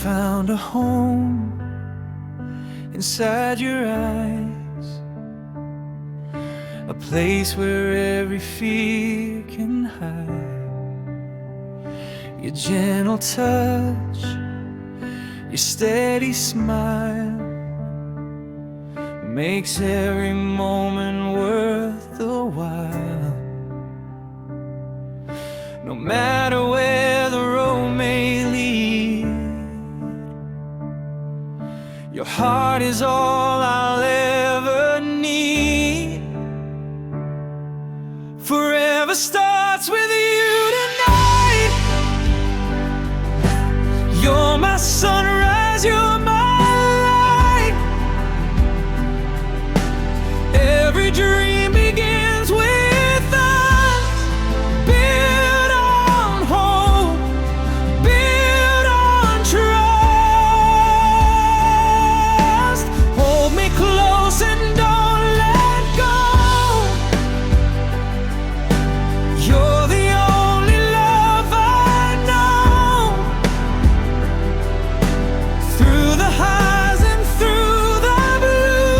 found a home inside your eyes, a place where every fear can hide. Your gentle touch, your steady smile makes every moment worth the while. No matter where the road may lead, your heart is all I'll ever need. Forever starts with you tonight. You're my sunrise, you're my light. Every dream begins with us, built on hope, built on trust. Hold me close and don't let go. You're the only love I know. Through the highs and through the blue,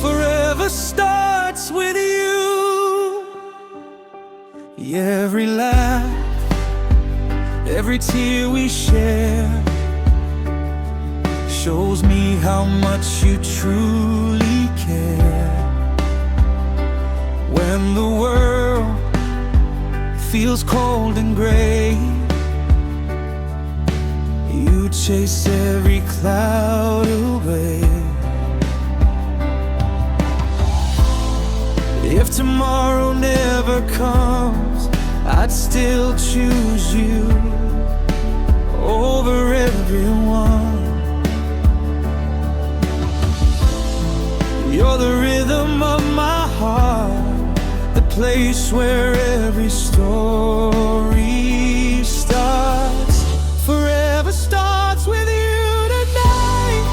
forever starts with you. Every laugh, every tear we share shows me how much you truly care. When the world feels cold and gray, you chase every cloud away. If tomorrow never comes, I'd still choose you over everyone. You're the rhythm of my heart, the place where every story starts. Forever starts with you tonight,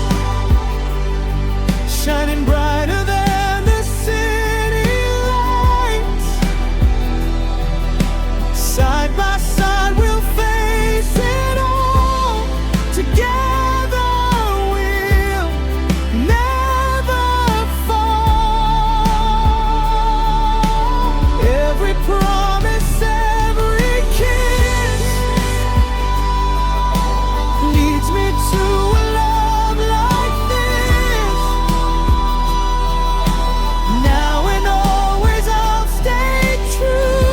shining brighter than the city lights. Side by side we'll face it all. Together we'll never fall. Every promise, every kiss leads me to a love like this. Now and always I'll stay true.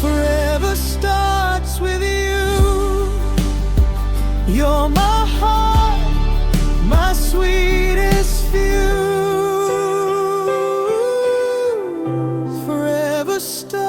Forever starts with you. You're my heart, my sweetest view. Forever starts